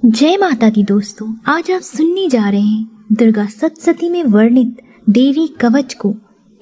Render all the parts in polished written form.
जय माता दी दोस्तों, आज आप सुनने जा रहे हैं दुर्गा सप्तशती में वर्णित देवी कवच को।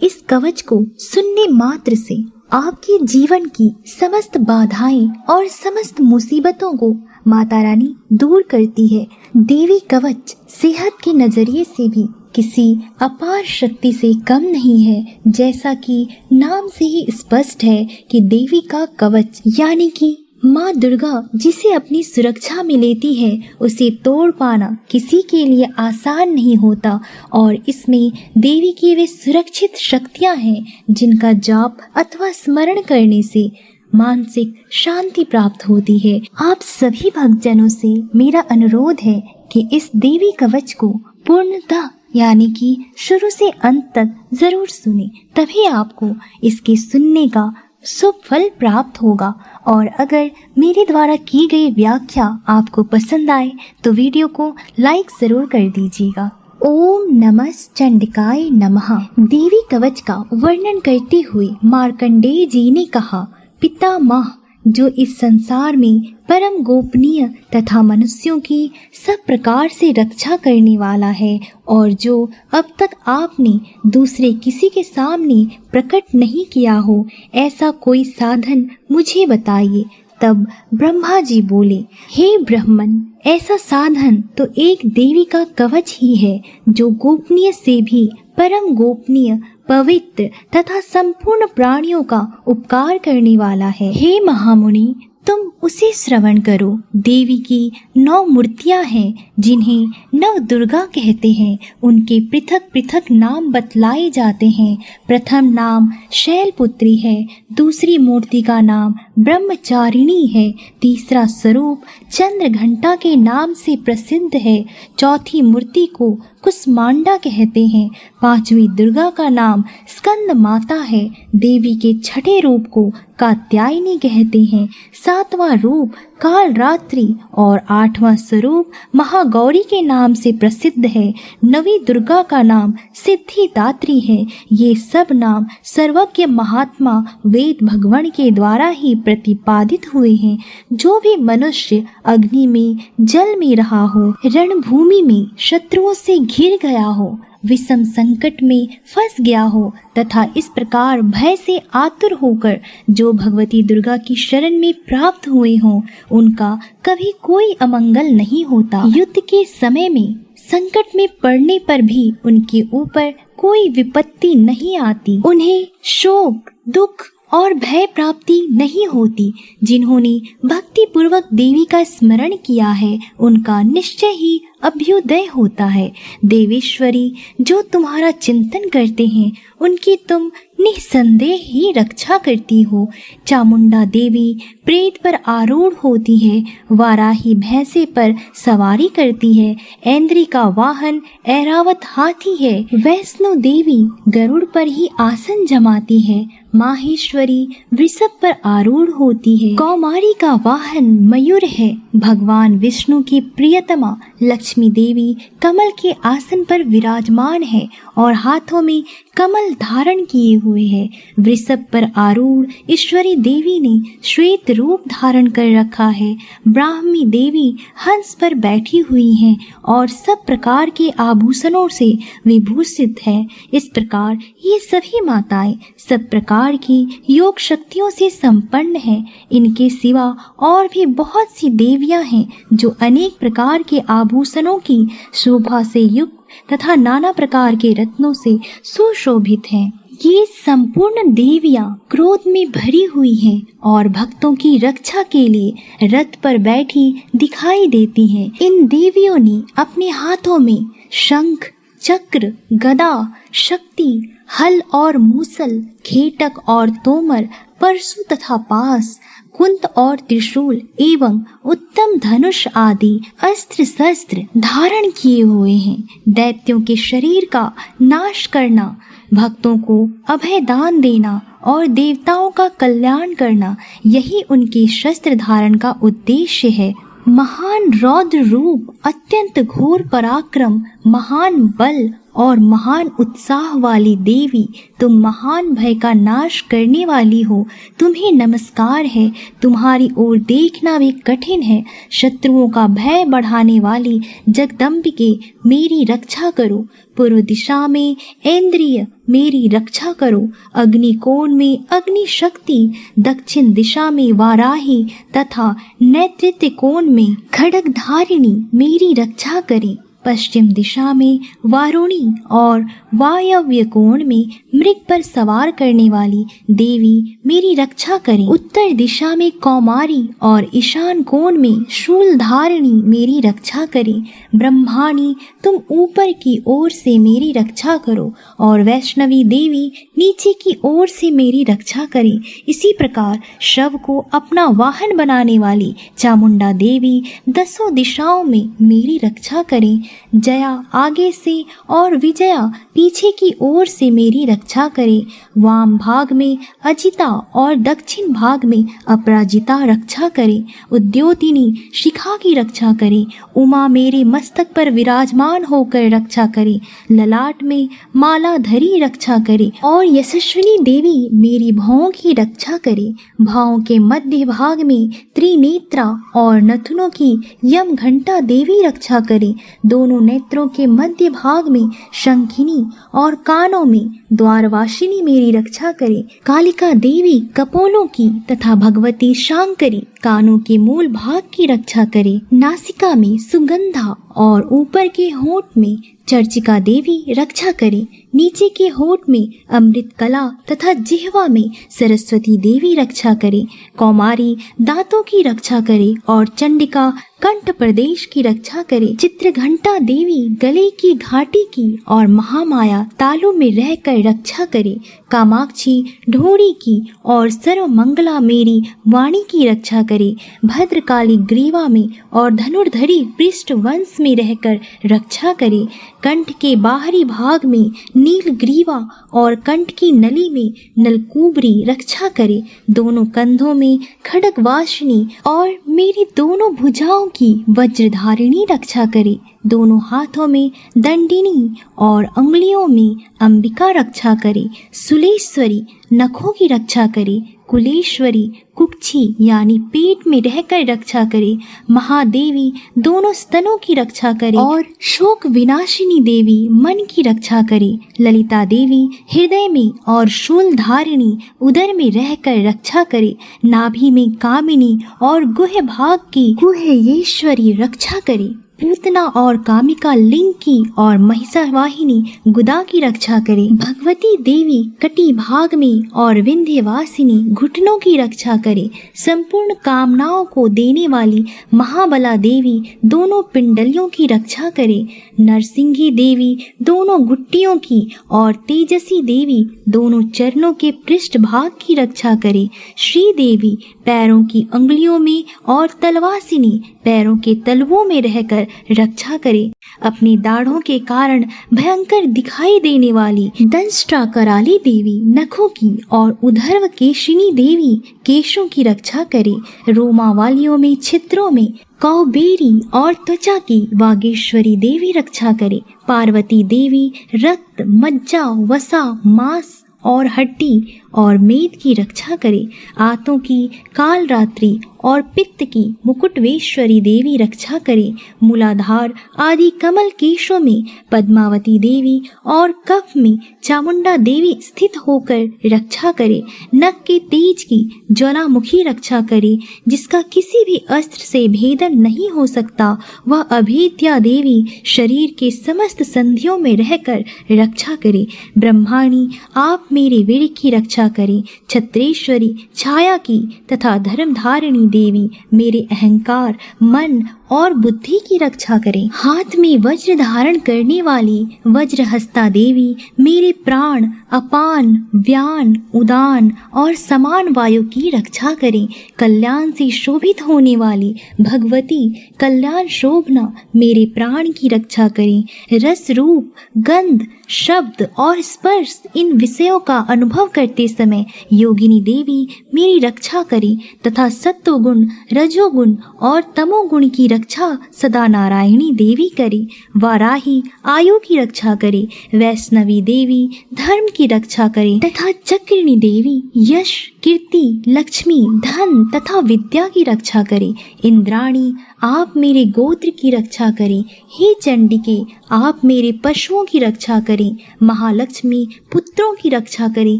इस कवच को सुनने मात्र से आपके जीवन की समस्त बाधाएं और समस्त मुसीबतों को माता रानी दूर करती है। देवी कवच सेहत के नजरिए से भी किसी अपार शक्ति से कम नहीं है। जैसा कि नाम से ही स्पष्ट है कि देवी का कवच यानी कि माँ दुर्गा जिसे अपनी सुरक्षा में लेती है, उसे तोड़ पाना किसी के लिए आसान नहीं होता। और इसमें देवी की वे सुरक्षित शक्तियाँ हैं जिनका जाप अथवा स्मरण करने से मानसिक शांति प्राप्त होती है। आप सभी भक्तजनों से मेरा अनुरोध है कि इस देवी कवच को पूर्णतः यानी कि शुरू से अंत तक जरूर सुने, तभी आपको इसके सुनने का शुभ फल प्राप्त होगा। और अगर मेरे द्वारा की गई व्याख्या आपको पसंद आए तो वीडियो को लाइक जरूर कर दीजिएगा। ओम नमः चंडिकाय नमः। देवी कवच का वर्णन करते हुए मार्कंडेय जी ने कहा, पितामह जो इस संसार में परम गोपनीय तथा मनुष्यों की सब प्रकार से रक्षा करने वाला है और जो अब तक आपने दूसरे किसी के सामने प्रकट नहीं किया हो, ऐसा कोई साधन मुझे बताइए। तब ब्रह्मा जी बोले, हे ब्राह्मण, ऐसा साधन तो एक देवी का कवच ही है जो गोपनीय से भी परम गोपनीय, पवित्र तथा संपूर्ण प्राणियों का उपकार करने वाला है। हे महामुनि, तुम उसे श्रवण करो। देवी की 9 मूर्तियां हैं जिन्हें नव दुर्गा कहते हैं। उनके पृथक पृथक नाम बतलाए जाते हैं। प्रथम नाम शैलपुत्री है, दूसरी मूर्ति का नाम ब्रह्मचारिणी है, तीसरा स्वरूप चंद्र घंटा के नाम से प्रसिद्ध है, चौथी मूर्ति को कुसमांडा कहते हैं, पांचवी दुर्गा का नाम स्कंद माता है, देवी के छठे रूप को कात्यायनी कहते हैं, सातवां रूप काल रात्रि और 8वां स्वरूप महागौरी के नाम से प्रसिद्ध है, नवी दुर्गा का नाम सिद्धिदात्री है। ये सब नाम सर्वज्ञ महात्मा वेद भगवान के द्वारा ही प्रतिपादित हुए हैं। जो भी मनुष्य अग्नि में, जल में रहा हो, रणभूमि में शत्रुओं से घिर गया हो, विषम संकट में फंस गया हो तथा इस प्रकार भय से आतुर होकर जो भगवती दुर्गा की शरण में प्राप्त हुए हों, उनका कभी कोई अमंगल नहीं होता। युद्ध के समय में संकट में पड़ने पर भी उनके ऊपर कोई विपत्ति नहीं आती। उन्हें शोक, दुख और भय प्राप्ति नहीं होती। जिन्होंने भक्ति पूर्वक देवी का स्मरण किया है, उनका निश्चय ही अभ्युदय होता है। देवेश्वरी, जो तुम्हारा चिंतन करते हैं, उनकी तुम निसंदेह ही रक्षा करती हो। चामुंडा देवी प्रेत पर आरूढ़ होती है, वाराही भैंसे पर सवारी करती है, ऐन्द्री का वाहन ऐरावत हाथी है, वैष्णो देवी गरुड़ पर ही आसन जमाती है, माहेश्वरी वृषभ पर आरूढ़ होती है, कौमारी का वाहन मयूर है, भगवान विष्णु की प्रियतमा लक्ष्मी देवी कमल के आसन पर विराजमान है और हाथों में कमल धारण किए हुए है। वृषभ पर आरूढ़ ईश्वरी देवी ने श्वेत रूप धारण कर रखा है। ब्राह्मी देवी हंस पर बैठी हुई हैं और सब प्रकार के आभूषणों से विभूषित है। इस प्रकार ये सभी माताएं सब प्रकार की योग शक्तियों से संपन्न हैं। इनके सिवा और भी बहुत सी देवियां हैं जो अनेक प्रकार के आभूषणों की शोभा से युक्त तथा नाना प्रकार के रत्नों से सुशोभित हैं। ये संपूर्ण देवियां क्रोध में भरी हुई हैं और भक्तों की रक्षा के लिए रथ पर बैठी दिखाई देती हैं। इन देवियों ने अपने हाथों में शंख, चक्र, गदा, शक्ति, हल और मूसल, खेटक और तोमर, परशु तथा पास, कुंत और त्रिशूल एवं उत्तम धनुष आदि अस्त्र शस्त्र धारण किए हुए हैं। दैत्यों के शरीर का नाश करना, भक्तों को अभय दान देना और देवताओं का कल्याण करना, यही उनके शस्त्र धारण का उद्देश्य है। महान रौद्र रूप, अत्यंत घोर पराक्रम, महान बल और महान उत्साह वाली देवी, तुम महान भय का नाश करने वाली हो, तुम्हें नमस्कार है। तुम्हारी ओर देखना भी कठिन है। शत्रुओं का भय बढ़ाने वाली जगदम्बिके, मेरी रक्षा करो। पूर्व दिशा में इंद्रिय, मेरी रक्षा करो। अग्निकोण में अग्नि शक्ति, दक्षिण दिशा में वाराही तथा नेतृत्व कोण में खड्गधारिणी, मेरी रक्षा करें। पश्चिम दिशा में वारुणी और वायव्य कोण में मृग पर सवार करने वाली देवी, मेरी रक्षा करें। उत्तर दिशा में कौमारी और ईशान कोण में शूलधारिणी, मेरी रक्षा करें। ब्रह्माणी, तुम ऊपर की ओर से मेरी रक्षा करो और वैष्णवी देवी नीचे की ओर से मेरी रक्षा करें। इसी प्रकार शव को अपना वाहन बनाने वाली चामुंडा देवी दसों दिशाओं में मेरी रक्षा करें। जया आगे से और विजया पीछे की ओर से मेरी रक्षा करे। वाम भाग में अजिता और दक्षिण भाग में अपराजिता रक्षा करे। उद्योतिनी शिखा की रक्षा करे। उमा मेरे मस्तक पर विराजमान होकर रक्षा करे। ललाट में मालाधरी रक्षा करे और यशस्विनी देवी मेरी भौं की रक्षा करे। भावों के मध्य भाग में त्रिनेत्रा और नथुनों की यम घंटा देवी रक्षा करे। दोनों नेत्रों के मध्य भाग में शंखिनी और कानों में द्वारवासिनी मेरी रक्षा करे। कालिका देवी कपोलों की तथा भगवती शांकरी कानों के मूल भाग की रक्षा करे। नासिका में सुगंधा और ऊपर के होंठ में चर्चिका देवी रक्षा करे। नीचे के होंठ में अमृत कला तथा जिह्वा में सरस्वती देवी रक्षा करे। कौमारी दांतों की रक्षा करे और चंडिका कंठ प्रदेश की रक्षा करे। चित्रघंटा देवी गले की घाटी की और महामाया तालु में रहकर रक्षा करे। कामाक्षी ढोड़ी की और सर्वमंगला मेरी वाणी की रक्षा करे। भद्रकाली ग्रीवा में और धनुर्धरी पृष्ठ वंश में रहकर रक्षा करे। कंठ के बाहरी भाग में नील ग्रीवा और कंठ की नली में नलकूबरी रक्षा करे। दोनों कंधों में खड्गवासिनी और मेरी दोनों भुजाओं की वज्रधारिणी रक्षा करे। दोनों हाथों में दंडिनी और अंगुलियों में अंबिका रक्षा करे। सुलेश्वरी नखों की रक्षा करे। कुलेश्वरी कुक्षी यानी पेट में रहकर रक्षा करे। महादेवी दोनों स्तनों की रक्षा करे और शोक विनाशिनी देवी मन की रक्षा करे। ललिता देवी हृदय में और शूलधारिणी उदर में रहकर रक्षा करे। नाभि में कामिनी और गुह भाग की गुहेश्वरी रक्षा करे। पूतना और कामिका लिंग की और महिषावाहिनी गुदा की रक्षा करे। भगवती देवी कटी भाग में और विंध्यवासिनी घुटनों की रक्षा करे। संपूर्ण कामनाओं को देने वाली महाबला देवी दोनों पिंडलियों की रक्षा करे। नरसिंही देवी दोनों गुट्टियों की और तेजसी देवी दोनों चरणों के पृष्ठ भाग की रक्षा करे। श्री देवी पैरों की अंगुलियों में और तलवासिनी पैरों के तलवों में रहकर रक्षा करे। अपनी दाढ़ों के कारण भयंकर दिखाई देने वाली दंष्ट्रा कराली देवी नखों की और उधर्व केशिनी देवी केशों की रक्षा करे। रोमावालियों में छिद्रों में कौबेरी और त्वचा की वागेश्वरी देवी रक्षा करे। पार्वती देवी रक्त मज्जा वसा मांस और हड्डी और मेद की रक्षा करे। आंतों की काल रात्रि और पित्त की मुकुटवेश्वरी देवी रक्षा करे। मूलाधार आदि कमल केशों में पद्मावती देवी और कफ में चामुंडा देवी स्थित होकर रक्षा करे। नख के तेज की ज्वालामुखी रक्षा करे, जिसका किसी भी अस्त्र से भेदन नहीं हो सकता। वह अभेद्या देवी शरीर के समस्त संधियों में रहकर रक्षा करे। ब्रह्माणी आप मेरे वीर की रक्षा करे। छत्रेश्वरी छाया की तथा धर्मधारिणी देवी मेरे अहंकार मन और बुद्धि की रक्षा करें। हाथ में वज्र धारण करने वाली वज्रहस्ता देवी मेरे प्राण अपान व्यान उदान और समान वायु की रक्षा करें। कल्याण से शोभित होने वाली भगवती कल्याण शोभना मेरे प्राण की रक्षा करें। रस रूप गंध शब्द और स्पर्श इन विषयों का अनुभव करते समय योगिनी देवी मेरी रक्षा करे तथा सत्वगुण, रजोगुण और तमोगुण की रक्षा सदा नारायणी देवी करे। वाराही आयु की रक्षा करे, वैष्णवी देवी धर्म की रक्षा करे तथा चक्रिणी देवी यश, कीर्ति, लक्ष्मी, धन तथा विद्या की रक्षा करे। इंद्राणी आप मेरे गोत्र की रक्षा करें। हे चंडिके आप मेरे पशुओं की रक्षा करें। महालक्ष्मी पुत्रों की रक्षा करें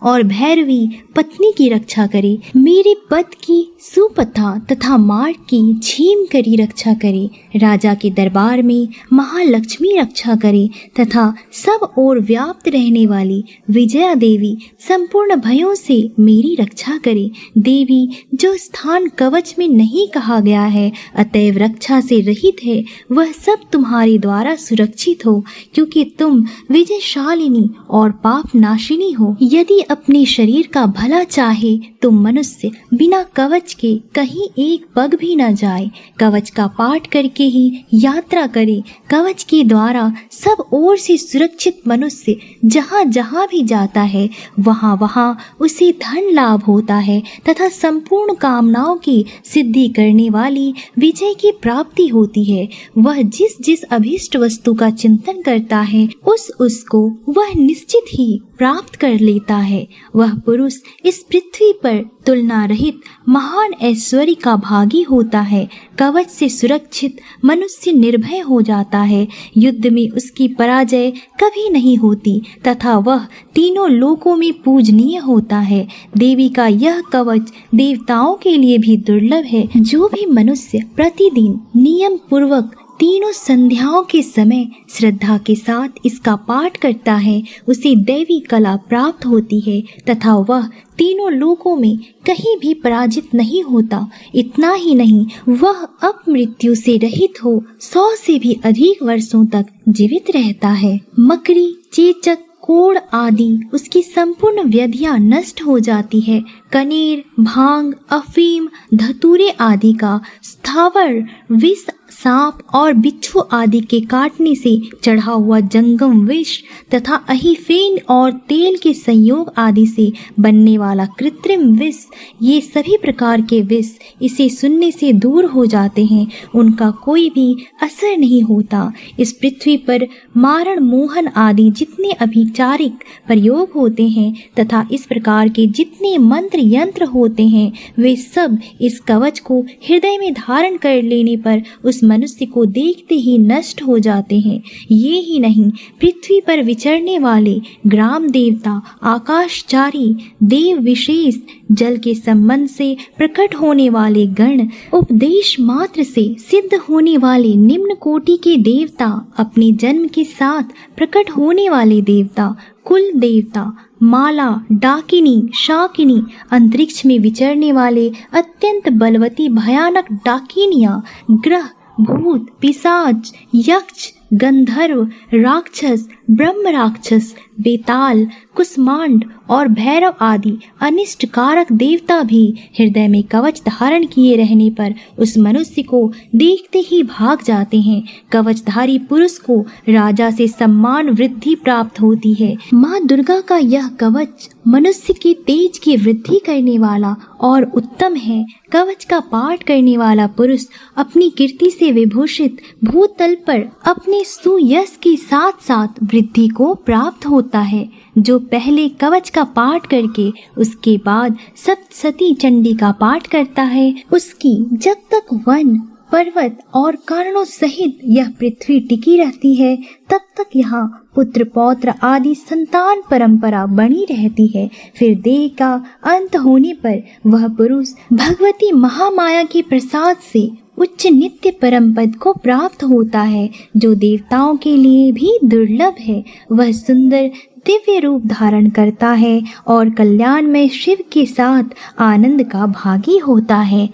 और भैरवी पत्नी की रक्षा करें। मेरे पद की सुपथा तथा मार्ग की झीम करी रक्षा करे। राजा के दरबार में महालक्ष्मी रक्षा करे तथा सब ओर व्याप्त रहने वाली विजया देवी संपूर्ण भयों से मेरी रक्षा करे। देवी जो स्थान कवच में नहीं कहा गया है अतएव रक्षा से रहित है, वह सब तुम्हारे द्वारा सुरक्षित हो, क्योंकि तुम विजयशालिनी और पाप नाशिनी हो। यदि अपने शरीर का भला चाहे तो मनुष्य बिना कवच के कहीं एक पग भी न जाए। कवच का पाठ करके ही यात्रा करे। कवच के द्वारा सब ओर से सुरक्षित मनुष्य जहाँ जहाँ भी जाता है वहाँ वहाँ उसे धन लाभ होता है तथा संपूर्ण कामनाओं की सिद्धि करने वाली विजय की प्राप्ति होती है। वह जिस जिस अभीष्ट वस्तु का चिंतन करता है उसको वह निश्चित ही प्राप्त कर लेता है। वह पुरुष इस पृथ्वी पर तुलना रहित महान ऐश्वर्य का भागी होता है। कवच से सुरक्षित मनुष्य निर्भय हो जाता है। युद्ध में उसकी पराजय कभी नहीं होती तथा वह तीनों लोकों में पूजनीय होता है। देवी का यह कवच देवताओं के लिए भी दुर्लभ है। जो भी मनुष्य प्रतिदिन नियम पूर्वक तीनों संध्याओं के समय श्रद्धा के साथ इसका पाठ करता है उसे दैवी कला प्राप्त होती है तथा वह तीनों लोकों में कहीं भी पराजित नहीं होता। इतना ही नहीं, वह अपमृत्यु से रहित हो 100 से भी अधिक वर्षों तक जीवित रहता है। मकड़ी, चेचक, कोड़ आदि उसकी संपूर्ण व्याधियां नष्ट हो जाती है। कनेर, भांग, अफीम, धतूरे आदि का स्थावर विष, सांप और बिच्छू आदि के काटने से चढ़ा हुआ जंगम विष तथा अहिफेन और तेल के संयोग आदि से बनने वाला कृत्रिम विष, ये सभी प्रकार के विष इसे सुनने से दूर हो जाते हैं। उनका कोई भी असर नहीं होता। इस पृथ्वी पर मारण, मोहन आदि जितने अभिचारिक प्रयोग होते हैं तथा इस प्रकार के जितने मंत्र यंत्र होते हैं वे सब इस कवच को हृदय में धारण कर लेने पर उस मनुष्य को देखते ही नष्ट हो जाते हैं। ये ही नहीं, पृथ्वी पर विचरने वाले ग्राम देवता, आकाशचारी, देव विशेष, जल के संबंध से प्रकट होने वाले गण, उपदेश मात्र से सिद्ध होने वाले निम्न कोटि के देवता, अपने जन्म के साथ प्रकट होने वाले देवता, कुल देवता, माला, डाकिनी, शाकिनी, अंतरिक्ष में विचरने वाले अत्यंत बलवती भयानक डाकिनियां, ग्रह, भूत, पिशाच, यक्ष, गंधर्व, राक्षस, ब्रह्म राक्षस, बेताल, कुष्मांड और भैरव आदि अनिष्ट कारक देवता भी हृदय में कवच धारण किए रहने पर उस मनुष्य को देखते ही भाग जाते हैं। कवचधारी पुरुष को राजा से सम्मान वृद्धि प्राप्त होती है। माँ दुर्गा का यह कवच मनुष्य के तेज की वृद्धि करने वाला और उत्तम है। कवच का पाठ करने वाला पुरुष अपनी कीर्ति से विभूषित भूतल पर अपने सुयश के साथ साथ वृद्धि को प्राप्त होता है। जो पहले कवच का पाठ करके उसके बाद सप्तशती चंडी का पाठ करता है, उसकी जब तक वन, पर्वत और कारणों सहित यह पृथ्वी टिकी रहती है तब तक यहाँ पुत्र, पौत्र आदि संतान परंपरा बनी रहती है। फिर देह का अंत होने पर वह पुरुष भगवती महामाया के प्रसाद से उच्च नित्य परम पद को प्राप्त होता है, जो देवताओं के लिए भी दुर्लभ है। वह सुंदर दिव्य रूप धारण करता है और कल्याण में शिव के साथ आनंद का भागी होता है।